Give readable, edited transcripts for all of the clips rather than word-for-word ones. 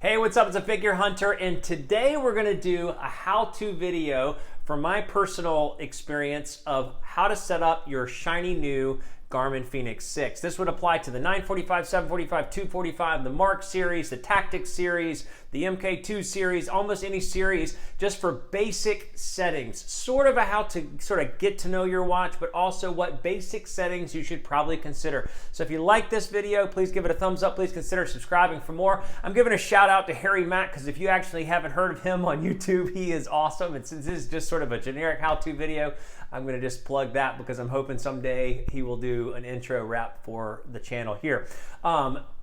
Hey, what's up? It's a Figure Hunter, and today we're going to do a how-to video from my personal experience of how to set up your shiny new Garmin Fenix 6. This would apply to the 945, 745, 245, the Marq series, the Tactix series, the MK2 series, almost any series, just for basic settings. Sort of a how to sort of get to know your watch, but also what basic settings you should probably consider. So if you like this video, please give it a thumbs up. Please consider subscribing for more. I'm giving a shout out to Harry Mack, because if you actually haven't heard of him on YouTube, he is awesome. And since this is just sort of a generic how-to video, I'm going to just plug that because I'm hoping someday he will do an intro wrap for the channel here.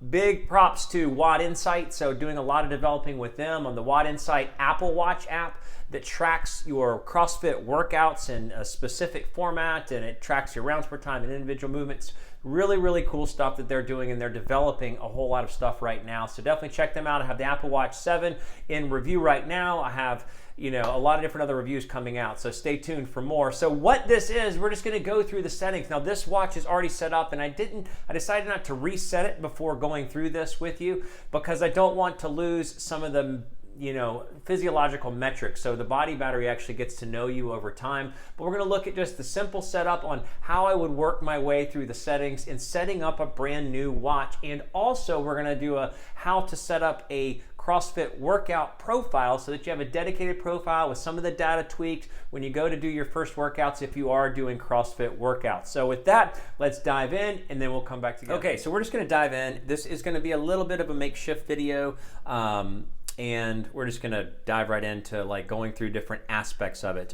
Big props to Watt Insight. So doing a lot of developing with them on the Watt Insight Apple Watch app that tracks your CrossFit workouts in a specific format, and it tracks your rounds per time and individual movements. Really, really cool stuff that they're doing, and they're developing a whole lot of stuff right now. So definitely check them out. I have the Apple Watch 7 in review right now. I have a lot of different other reviews coming out, so stay tuned for more. So what this is, we're just going to go through the settings. Now this watch is already set up, and I decided not to reset it before going through this with you because I don't want to lose some of the physiological metrics. So the body battery actually gets to know you over time. But we're going to look at just the simple setup on how I would work my way through the settings in setting up a brand new watch. And also we're going to do a how to set up a CrossFit workout profile so that you have a dedicated profile with some of the data tweaked when you go to do your first workouts if you are doing CrossFit workouts. So with that, let's dive in and then we'll come back together. Okay, so we're just going to dive in. This is going to be a little bit of a makeshift video. And we're just going to dive right into like going through different aspects of it.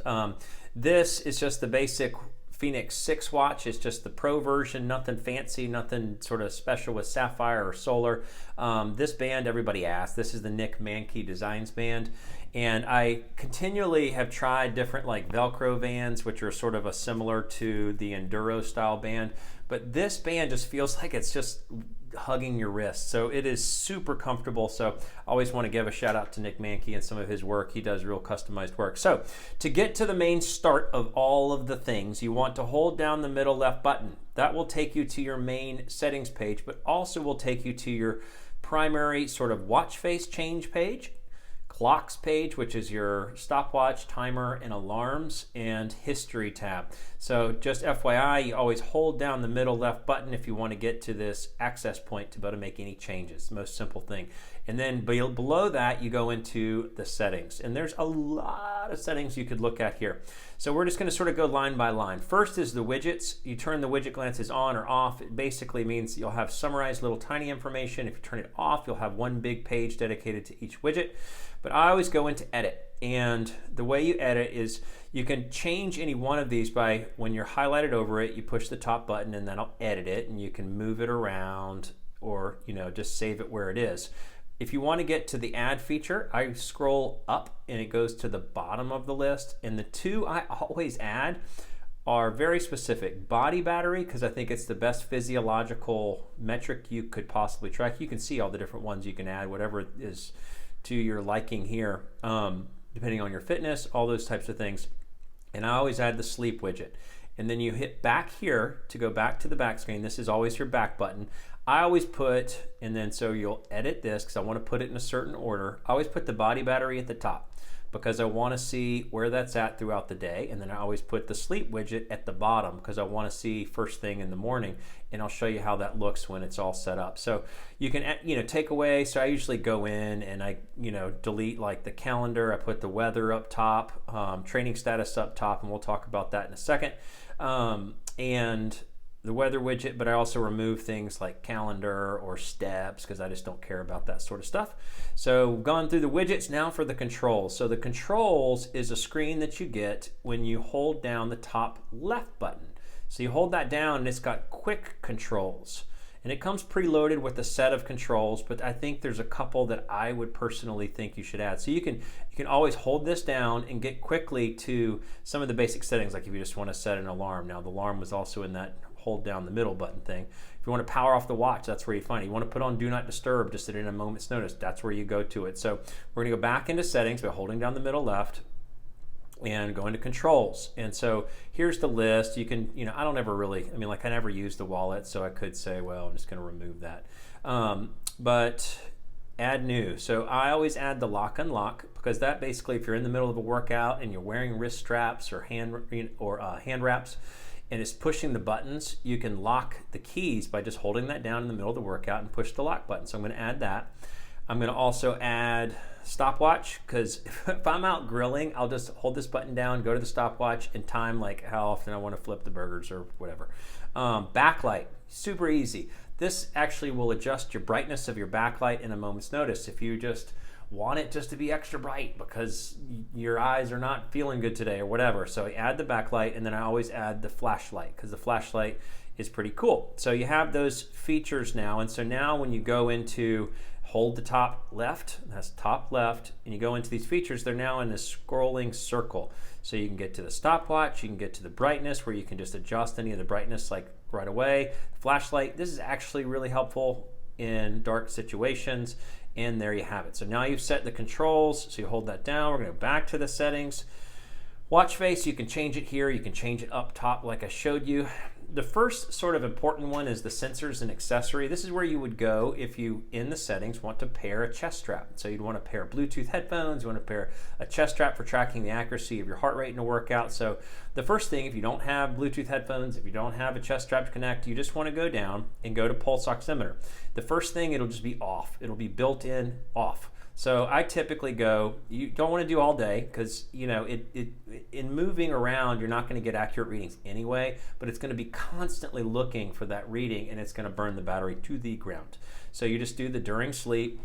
This is just the basic Fenix 6 watch. It's just the pro version, nothing fancy, nothing sort of special with sapphire or solar. This band, everybody asks, this is the Nick Manke Designs band. And I continually have tried different like Velcro bands, which are sort of a similar to the Enduro style band. But this band just feels like it's just hugging your wrist. So it is super comfortable. So I always want to give a shout out to Nick Manke and some of his work. He does real customized work. So to get to the main start of all of the things, you want to hold down the middle left button. That will take you to your main settings page, but also will take you to your primary sort of watch face change page, clocks page, which is your stopwatch, timer, and alarms, and history tab. So just FYI, you always hold down the middle left button if you want to get to this access point to be able to make any changes. Most simple thing. And then below that, you go into the settings. And there's a lot of settings you could look at here. So we're just going to sort of go line by line. First is the widgets. You turn the widget glances on or off. It basically means you'll have summarized little tiny information. If you turn it off, you'll have one big page dedicated to each widget. But I always go into edit. And the way you edit is you can change any one of these by when you're highlighted over it, you push the top button and that'll edit it, and you can move it around or just save it where it is. If you want to get to the add feature, I scroll up and it goes to the bottom of the list. And the two I always add are very specific. Body battery, because I think it's the best physiological metric you could possibly track. You can see all the different ones you can add, whatever is to your liking here, depending on your fitness, all those types of things. And I always add the sleep widget. And then you hit back here to go back to the back screen. This is always your back button. I always put, and then so you'll edit this because I want to put it in a certain order. I always put the body battery at the top because I want to see where that's at throughout the day. And then I always put the sleep widget at the bottom because I want to see first thing in the morning. And I'll show you how that looks when it's all set up. So you can, take away. So I usually go in and I, delete like the calendar. I put the weather up top, training status up top, and we'll talk about that in a second. And the weather widget, but I also remove things like calendar or steps because I just don't care about that sort of stuff. So gone through the widgets, now for the controls. So the controls is a screen that you get when you hold down the top left button. So you hold that down and it's got quick controls. And it comes preloaded with a set of controls, but I think there's a couple that I would personally think you should add. So you can always hold this down and get quickly to some of the basic settings, like if you just want to set an alarm. Now the alarm was also in that hold down the middle button thing. If you want to power off the watch, that's where you find it. You want to put on do not disturb just at a moment's notice, that's where you go to it. So we're going to go back into settings by holding down the middle left and go into controls. And so here's the list. You can, I don't ever really, I never use the wallet, so I could say, well, I'm just going to remove that. But add new. So I always add the lock unlock, because that basically, if you're in the middle of a workout and you're wearing wrist straps or hand wraps and it's pushing the buttons, you can lock the keys by just holding that down in the middle of the workout and push the lock button. So I'm going to add that. I'm going to also add stopwatch, because if I'm out grilling, I'll just hold this button down, go to the stopwatch, and time like how often I want to flip the burgers or whatever. Backlight, super easy. This actually will adjust your brightness of your backlight in a moment's notice. If you just want it just to be extra bright because your eyes are not feeling good today or whatever. So I add the backlight, and then I always add the flashlight, because the flashlight is pretty cool. So you have those features now, and so now when you go into hold the top left, that's top left, and you go into these features, they're now in a scrolling circle. So you can get to the stopwatch, you can get to the brightness, where you can just adjust any of the brightness like right away. Flashlight, this is actually really helpful in dark situations, and there you have it. So now you've set the controls, so you hold that down. We're going to go back to the settings. Watch face, you can change it here, you can change it up top like I showed you. The first sort of important one is the sensors and accessory. This is where you would go if you, in the settings, want to pair a chest strap. So you'd want to pair Bluetooth headphones, you want to pair a chest strap for tracking the accuracy of your heart rate in a workout. So the first thing, if you don't have Bluetooth headphones, if you don't have a chest strap to connect, you just want to go down and go to pulse oximeter. The first thing, it'll just be off. It'll be built in off. So I typically go, you don't want to do all day, because in moving around, you're not going to get accurate readings anyway, but it's going to be constantly looking for that reading, and it's going to burn the battery to the ground. So you just do the during sleep.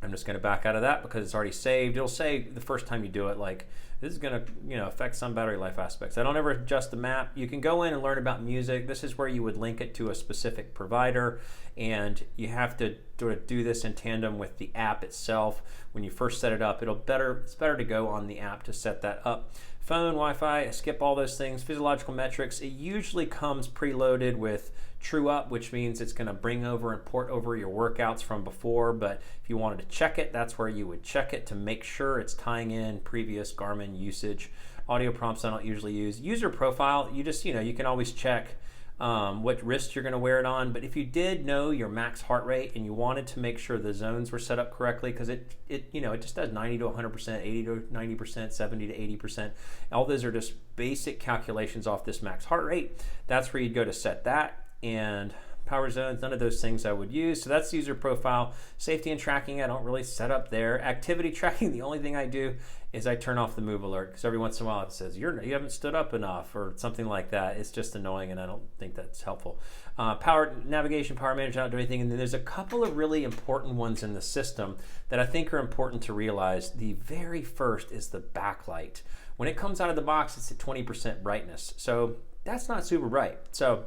I'm just going to back out of that because it's already saved. It'll say the first time you do it, like, this is going to affect some battery life aspects. I don't ever adjust the map. You can go in and learn about music. This is where you would link it to a specific provider, and you have to do this in tandem with the app itself. When you first set it up, it's better to go on the app to set that up. Phone, Wi-Fi, skip all those things. Physiological metrics, it usually comes preloaded with true up, which means it's going to bring over and port over your workouts from before. But if you wanted to check it, that's where you would check it to make sure it's tying in previous Garmin usage. Audio prompts I don't usually use. User profile, you can always check what wrist you're going to wear it on. But if you did know your max heart rate and you wanted to make sure the zones were set up correctly, because it just does 90 to 100%, 80 to 90%, 70 to 80%. All those are just basic calculations off this max heart rate. That's where you'd go to set that. And power zones, none of those things I would use. So that's user profile. Safety and tracking, I don't really set up there. Activity tracking, the only thing I do is I turn off the move alert, because every once in a while it says you haven't stood up enough or something like that. It's just annoying, and I don't think that's helpful. Power navigation, power management, I don't do anything. And then there's a couple of really important ones in the system that I think are important to realize. The very first is the backlight. When it comes out of the box, it's at 20% brightness. So that's not super bright. So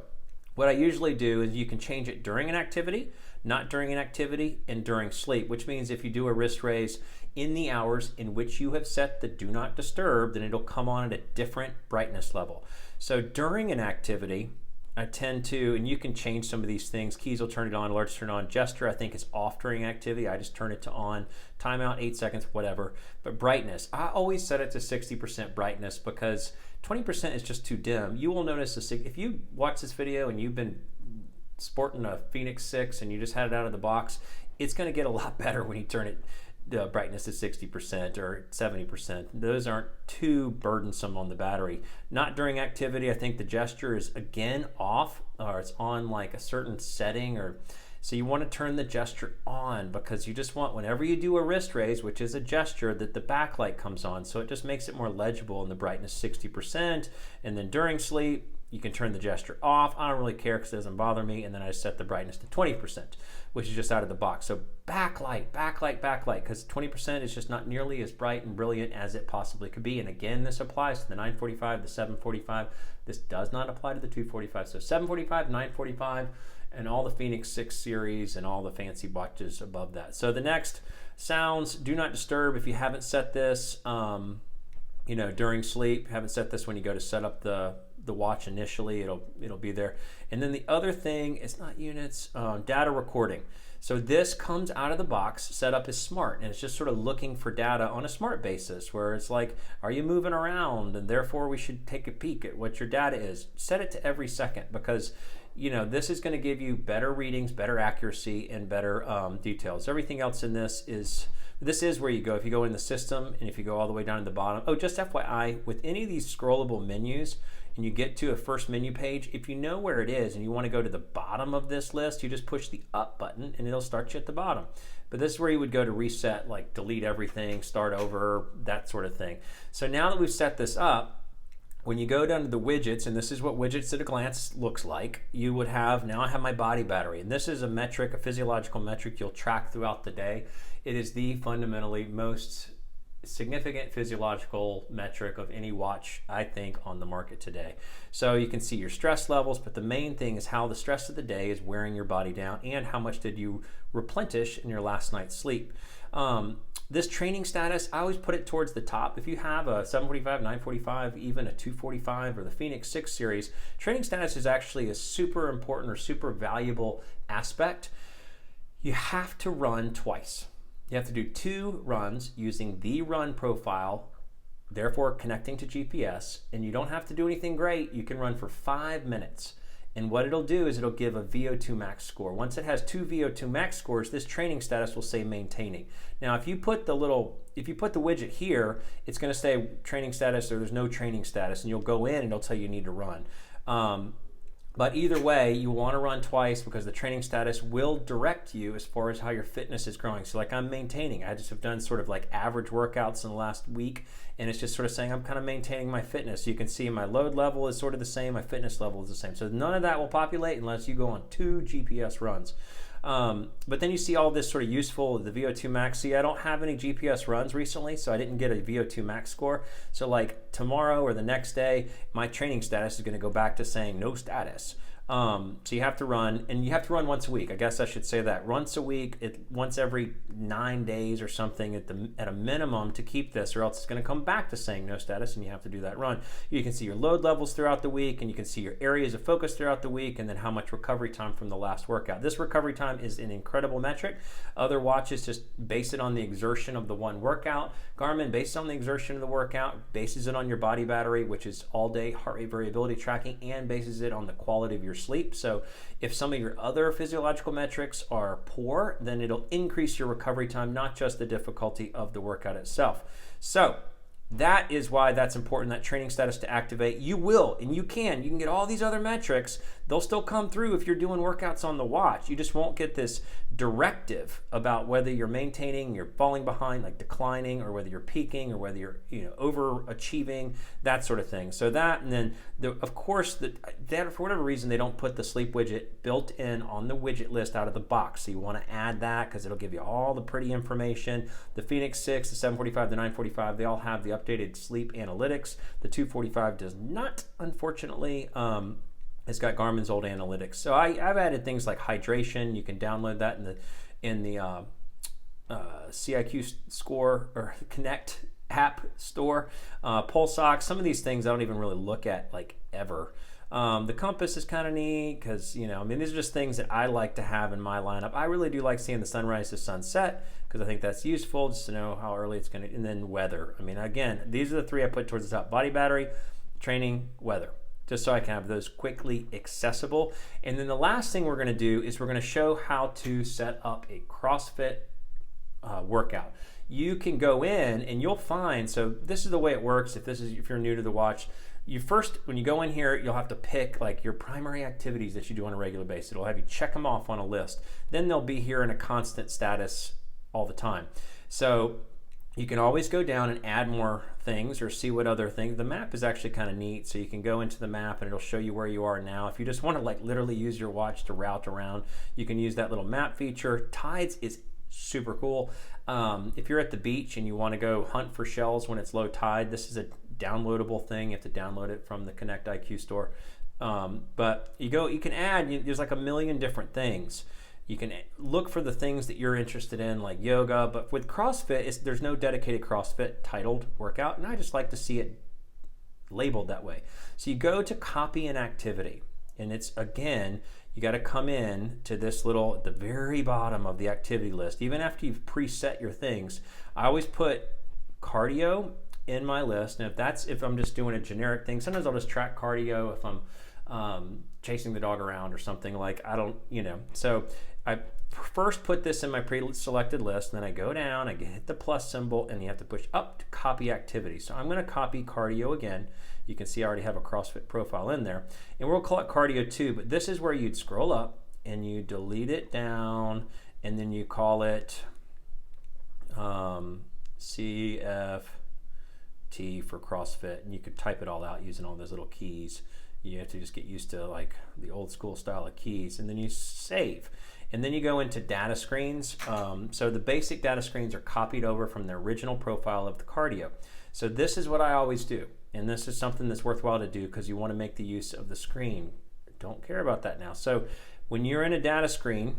what I usually do is you can change it during an activity, not during an activity, and during sleep, which means if you do a wrist raise in the hours in which you have set the do not disturb, then it'll come on at a different brightness level. So during an activity, I tend to, and you can change some of these things. Keys will turn it on, alerts turn on. Gesture, I think, is off during activity. I just turn it to on. Timeout, 8 seconds, whatever. But brightness, I always set it to 60% brightness, because 20% is just too dim. You will notice, if you watch this video and you've been sporting a Fenix 6 and you just had it out of the box, it's going to get a lot better when you turn it brightness to 60% or 70%. Those aren't too burdensome on the battery. Not during activity. I think the gesture is again off, or it's on like a certain setting, or so you want to turn the gesture on, because you just want, whenever you do a wrist raise, which is a gesture, that the backlight comes on, so it just makes it more legible, and the brightness 60%. And then during sleep, you can turn the gesture off. I don't really care because it doesn't bother me. And then I set the brightness to 20%, which is just out of the box. So backlight, because 20% is just not nearly as bright and brilliant as it possibly could be. And again, this applies to the 945, the 745. This does not apply to the 245. So 745, 945, and all the Fenix 6 series and all the fancy watches above that. So the next, sounds, do not disturb. If you haven't set this, during sleep, haven't set this when you go to set up the watch initially, it'll be there. And then the other thing, it's not units, data recording. So this comes out of the box, set up as smart, and it's just sort of looking for data on a smart basis, where it's like, are you moving around, and therefore we should take a peek at what your data is. Set it to every second, because you know, this is going to give you better readings, better accuracy, and better details. Everything else in this is where you go. If you go in the system and if you go all the way down to the bottom. Oh, just FYI, with any of these scrollable menus and you get to a first menu page, if you know where it is and you want to go to the bottom of this list, you just push the up button and it'll start you at the bottom. But this is where you would go to reset, like delete everything, start over, that sort of thing. So now that we've set this up, when you go down to the widgets, and this is what widgets at a glance looks like, you would have, now I have my body battery, and this is a metric, a physiological metric you'll track throughout the day. It is the fundamentally most significant physiological metric of any watch, I think, on the market today. So you can see your stress levels, but the main thing is how the stress of the day is wearing your body down and how much did you replenish in your last night's sleep. This training status, I always put it towards the top. If you have a 745, 945, even a 245 or the Fenix 6 series, training status is actually a super important or super valuable aspect. You have to run twice. You have to do 2 runs using the run profile, therefore connecting to GPS, and you don't have to do anything great. You can run for 5 minutes. And what it'll do is it'll give a VO2 max score. Once it has 2 VO2 max scores, this training status will say maintaining. Now, if you put the widget here, it's going to say training status or there's no training status, and you'll go in and it'll tell you need to run. But either way, you want to run twice because the training status will direct you as far as how your fitness is growing. So like I'm maintaining. I just have done sort of like average workouts in the last week, and it's just sort of saying I'm kind of maintaining my fitness. So you can see my load level is sort of the same, my fitness level is the same. So none of that will populate unless you go on 2 GPS runs. But then you see all this sort of useful, the VO2 max. See, I don't have any GPS runs recently, so I didn't get a VO2 max score. So like tomorrow or the next day, my training status is going to go back to saying no status. So you have to run, and you have to run once a week. I guess I should say that. Once a week, once every 9 days or something at a minimum to keep this, or else it's going to come back to saying no status, and you have to do that run. You can see your load levels throughout the week, and you can see your areas of focus throughout the week, and then how much recovery time from the last workout. This recovery time is an incredible metric. Other watches just base it on the exertion of the one workout. Garmin, based on the exertion of the workout, bases it on your body battery, which is all-day heart rate variability tracking, and bases it on the quality of your sleep. So if some of your other physiological metrics are poor, then it'll increase your recovery time, not just the difficulty of the workout itself. So that is why that's important, that training status to activate. You will, and you can get all these other metrics. They'll still come through if you're doing workouts on the watch. You just won't get this directive about whether you're maintaining, you're falling behind, like declining, or whether you're peaking, or whether you're overachieving, that sort of thing. So that, and then of course that for whatever reason they don't put the sleep widget built in on the widget list out of the box. So you want to add that because it'll give you all the pretty information. The Fenix 6, the 745, the 945, they all have the updated sleep analytics. The 245 does not, unfortunately. It's got Garmin's old analytics. So I've added things like hydration. You can download that in the CIQ score or Connect app store. Pulse ox. Some of these things I don't even really look at like ever. The compass is kind of neat because these are just things that I like to have in my lineup. I really do like seeing the sunrise to sunset because I think that's useful just to know how early it's going to. And then weather. Again, these are the 3 I put towards the top: body battery, training, weather. Just so I can have those quickly accessible. And then the last thing we're going to do is we're going to show how to set up a CrossFit workout. You can go in and you'll find, so this is the way it works if you're new to the watch. When you go in here, you'll have to pick like your primary activities that you do on a regular basis. It'll have you check them off on a list. Then they'll be here in a constant status all the time. So you can always go down and add more things or see what other things. The map is actually kind of neat, so you can go into the map and it'll show you where you are now. If you just want to like literally use your watch to route around, you can use that little map feature. Tides is super cool. If you're at the beach and you want to go hunt for shells when it's low tide, this is a downloadable thing. You have to download it from the Connect IQ store. But you can add, there's like a million different things. You can look for the things that you're interested in, like yoga, but with CrossFit, there's no dedicated CrossFit titled workout, and I just like to see it labeled that way. So you go to copy an activity, and it's, again, you got to come in to this little, at the very bottom of the activity list. Even after you've preset your things, I always put cardio in my list. And if I'm just doing a generic thing, sometimes I'll just track cardio if I'm chasing the dog around or something, like I don't, so I first put this in my pre-selected list, and then I go down, I hit the plus symbol, and you have to push up to copy activity. So I'm going to copy cardio again. You can see I already have a CrossFit profile in there, and we'll call it cardio 2, but this is where you'd scroll up and you delete it down, and then you call it CFT for CrossFit, and you could type it all out using all those little keys. You have to just get used to like the old school style of keys, and then you save. And then you go into data screens. So the basic data screens are copied over from the original profile of the cardio. So this is what I always do. And this is something that's worthwhile to do because you want to make the use of the screen. Don't care about that now. So when you're in a data screen,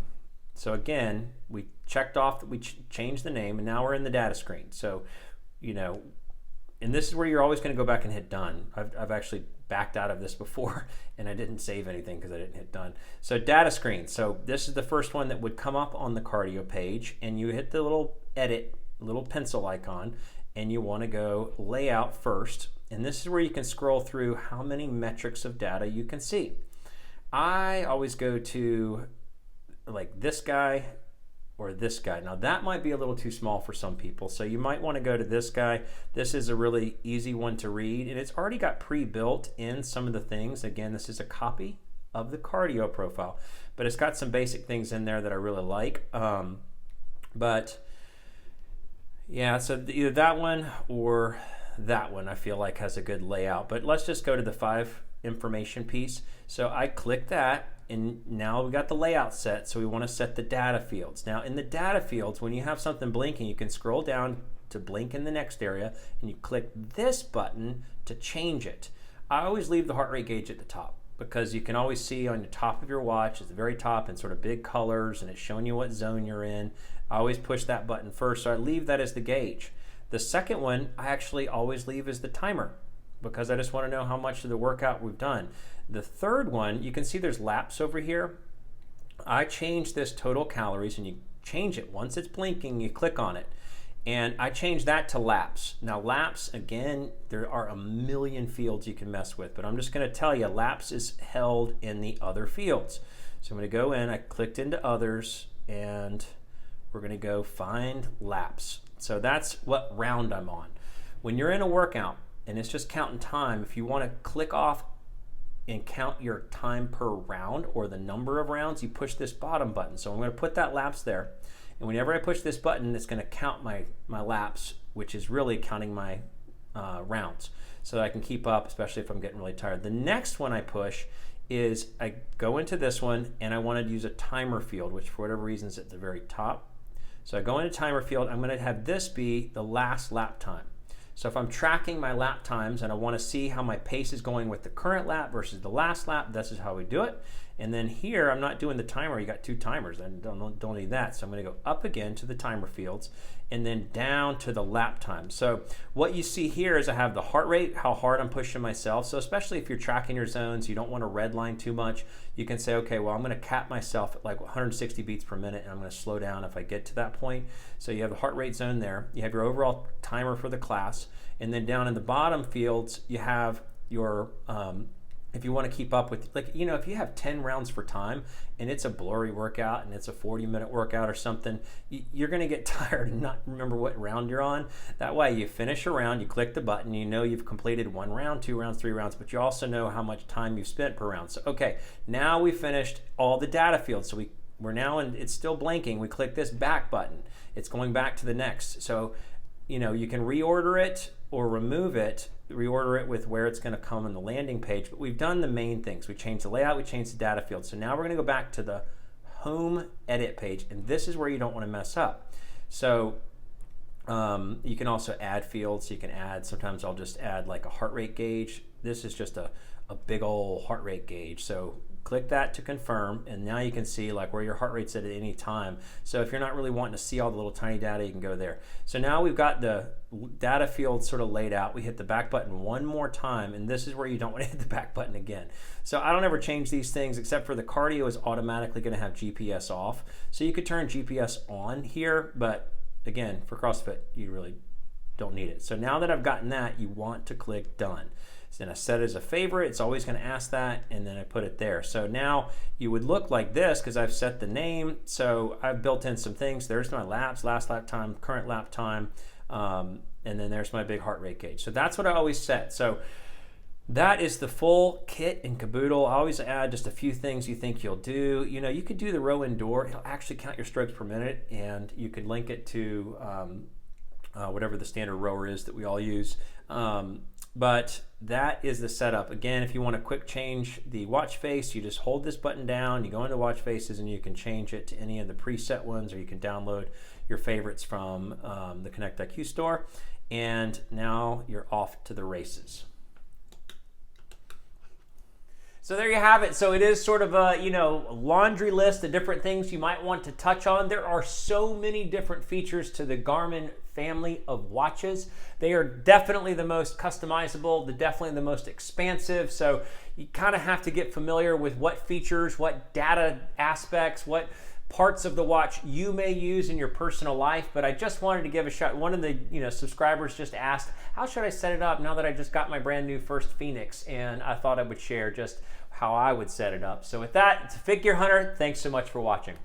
so again, we checked off that we changed the name, and now we're in the data screen. So, and this is where you're always going to go back and hit done. I've actually backed out of this before, and I didn't save anything because I didn't hit done. So data screen. So this is the first one that would come up on the cardio page, and you hit the little edit, little pencil icon, and you want to go layout first. And this is where you can scroll through how many metrics of data you can see. I always go to like this guy or this guy. Now that might be a little too small for some people, so you might want to go to this guy. This is a really easy one to read, and it's already got pre-built in some of the things. Again, this is a copy of the cardio profile, but it's got some basic things in there that I really like. But yeah, so either that one or that one I feel like has a good layout. But let's just go to the 5 information piece. So I click that, and now we got the layout set, so we want to set the data fields. Now in the data fields, when you have something blinking, you can scroll down to blink in the next area, and you click this button to change it. I always leave the heart rate gauge at the top because you can always see on the top of your watch, at the very top, in sort of big colors, and it's showing you what zone you're in. I always push that button first, so I leave that as the gauge. The second one I actually always leave as the timer because I just want to know how much of the workout we've done. The third one, you can see there's laps over here. I change this total calories, and you change it. Once it's blinking, you click on it. And I change that to laps. Now laps, again, there are a million fields you can mess with, but I'm just going to tell you laps is held in the other fields. So I'm going to go in, I clicked into others, and we're going to go find laps. So that's what round I'm on. When you're in a workout and it's just counting time, if you want to click off and count your time per round or the number of rounds, you push this bottom button. So I'm going to put that laps there. And whenever I push this button, it's going to count my laps, which is really counting my rounds, so that I can keep up, especially if I'm getting really tired. The next one I push is I go into this one, and I want to use a timer field, which for whatever reason is at the very top. So I go into timer field. I'm going to have this be the last lap time. So if I'm tracking my lap times and I want to see how my pace is going with the current lap versus the last lap, this is how we do it. And then here, I'm not doing the timer. You got 2 timers. I don't need that. So I'm going to go up again to the timer fields and then down to the lap time. So what you see here is I have the heart rate, how hard I'm pushing myself. So especially if you're tracking your zones, you don't want to redline too much. You can say, okay, well, I'm going to cap myself at like 160 beats per minute, and I'm going to slow down if I get to that point. So you have the heart rate zone there. You have your overall timer for the class. And then down in the bottom fields, you have your if you want to keep up with, like, if you have 10 rounds for time and it's a blurry workout and it's a 40-minute workout or something, you're going to get tired and not remember what round you're on. That way you finish a round, you click the button, you know you've completed 1 round, 2 rounds, 3 rounds, but you also know how much time you've spent per round. So, okay, now we finished all the data fields. So we're now in, it's still blinking. We click this back button. It's going back to the next. So, you can reorder it or remove it, reorder it with where it's going to come on the landing page. But we've done the main things. We changed the layout, we changed the data field. So now we're going to go back to the home edit page, and this is where you don't want to mess up. So you can also add fields. You can add, sometimes I'll just add like a heart rate gauge. This is just a big old heart rate gauge. So click that to confirm, and now you can see like where your heart rate's at any time. So if you're not really wanting to see all the little tiny data, you can go there. So now we've got the data field sort of laid out. We hit the back button one more time, and this is where you don't want to hit the back button again. So I don't ever change these things, except for the cardio is automatically going to have GPS off. So you could turn GPS on here, but again, for CrossFit, you really don't need it. So now that I've gotten that, you want to click done. So then I set it as a favorite. It's always going to ask that, and then I put it there. So now you would look like this because I've set the name. So I've built in some things. There's my laps, last lap time, current lap time, and then there's my big heart rate gauge. So that's what I always set. So that is the full kit and caboodle. I always add just a few things you think you'll do. You know, you could do the row indoor. It'll actually count your strokes per minute, and you could link it to whatever the standard rower is that we all use. But that is the setup. Again, if you want to quick change the watch face, you just hold this button down, you go into watch faces, and you can change it to any of the preset ones, or you can download your favorites from the Connect IQ store. And now you're off to the races. So there you have it. So it is sort of a, you know, laundry list of different things you might want to touch on. There are so many different features to the Garmin family of watches. They are definitely the most customizable, definitely the most expansive. So you kind of have to get familiar with what features, what data aspects, what parts of the watch you may use in your personal life. But I just wanted to give a shot. One of the subscribers just asked, how should I set it up now that I just got my brand new first Fenix? And I thought I would share just how I would set it up. So with that, it's Figure Hunter. Thanks so much for watching.